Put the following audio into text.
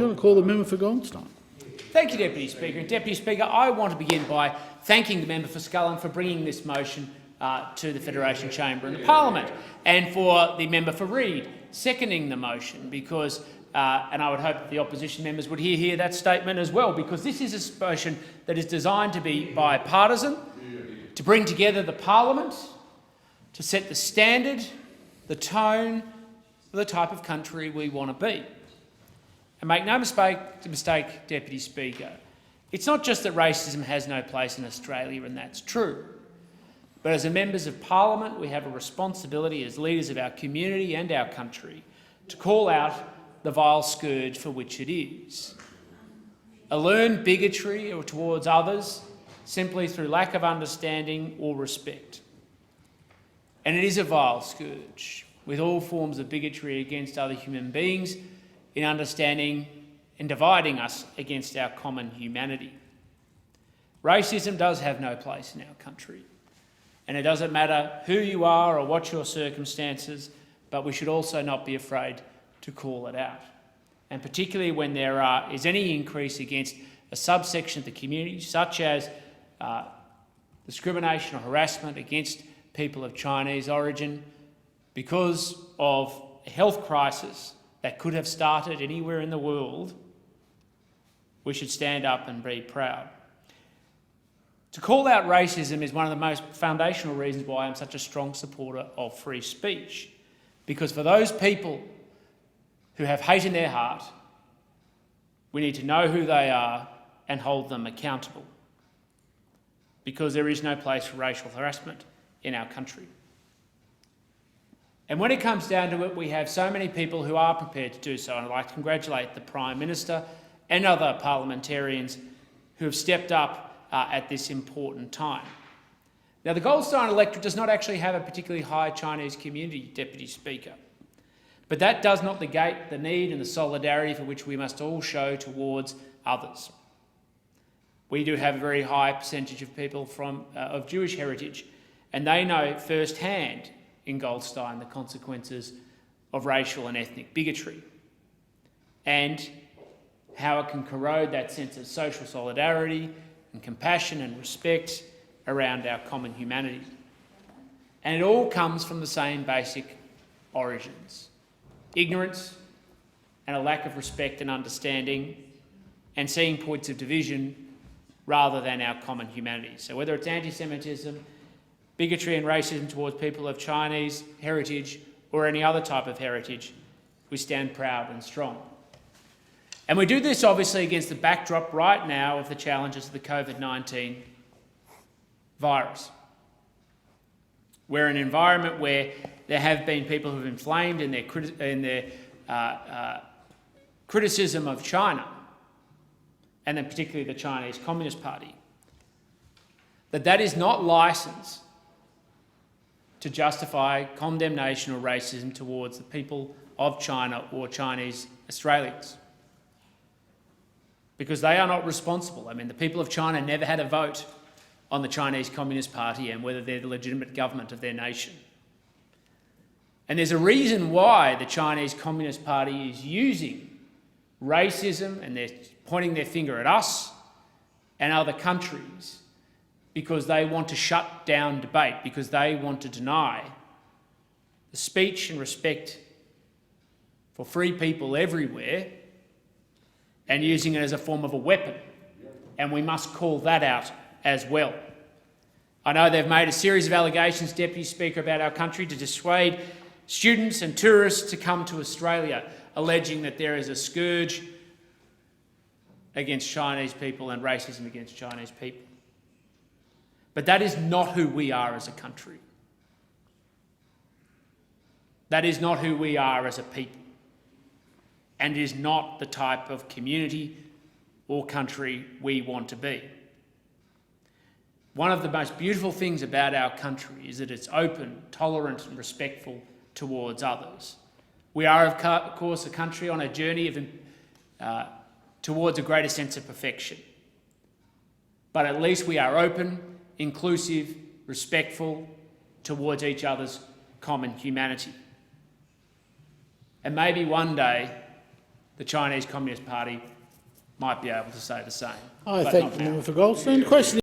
I'm going to call the member for Goldstein. Thank you, Deputy Speaker. And Deputy Speaker, I want to begin by thanking the member for Scullin for bringing this motion to the Federation Chamber and the Parliament, and for the member for Reid seconding the motion, because, and I would hope that the opposition members would hear that statement as well, because this is a motion that is designed to be bipartisan, to bring together the Parliament, to set the standard, the tone for the type of country we want to be. And make no mistake, Deputy Speaker, it's not just that racism has no place in Australia, and that's true. But as members of Parliament, we have a responsibility as leaders of our community and our country to call out the vile scourge for which it is. A learned bigotry towards others simply through lack of understanding or respect. And it is a vile scourge, with all forms of bigotry against other human beings in understanding and dividing us against our common humanity. Racism does have no place in our country, and it doesn't matter who you are or what your circumstances, but we should also not be afraid to call it out. And particularly when there is any increase against a subsection of the community, such as discrimination or harassment against people of Chinese origin because of a health crisis that could have started anywhere in the world, we should stand up and be proud. To call out racism is one of the most foundational reasons why I'm such a strong supporter of free speech. Because for those people who have hate in their heart, we need to know who they are and hold them accountable. Because there is no place for racial harassment in our country. And when it comes down to it, we have so many people who are prepared to do so, and I'd like to congratulate the Prime Minister and other parliamentarians who have stepped up at this important time. Now, the Goldstein electorate does not actually have a particularly high Chinese community, Deputy Speaker, but that does not negate the need and the solidarity for which we must all show towards others. We do have a very high percentage of people of Jewish heritage, and they know firsthand in Goldstein the consequences of racial and ethnic bigotry and how it can corrode that sense of social solidarity and compassion and respect around our common humanity. And it all comes from the same basic origins: ignorance and a lack of respect and understanding, and seeing points of division rather than our common humanity. So whether it's anti-Semitism, bigotry and racism towards people of Chinese heritage or any other type of heritage, we stand proud and strong. And we do this obviously against the backdrop right now of the challenges of the COVID-19 virus. We're in an environment where there have been people who have inflamed in their criticism of China, and then particularly the Chinese Communist Party, that is not licence to justify condemnation or racism towards the people of China or Chinese Australians. Because they are not responsible. I mean, the people of China never had a vote on the Chinese Communist Party and whether they're the legitimate government of their nation. And there's a reason why the Chinese Communist Party is using racism, and they're pointing their finger at us and other countries, because they want to shut down debate, because they want to deny the speech and respect for free people everywhere, and using it as a form of a weapon. And we must call that out as well. I know they've made a series of allegations, Deputy Speaker, about our country to dissuade students and tourists to come to Australia, alleging that there is a scourge against Chinese people and racism against Chinese people. But that is not who we are as a country. That is not who we are as a people. And it is not the type of community or country we want to be. One of the most beautiful things about our country is that it's open, tolerant and respectful towards others. We are, of course, a country on a journey towards a greater sense of perfection. But at least we are open, inclusive, respectful towards each other's common humanity. And maybe one day the Chinese Communist Party might be able to say the same. I but thank not the now. member for Goldstein. Question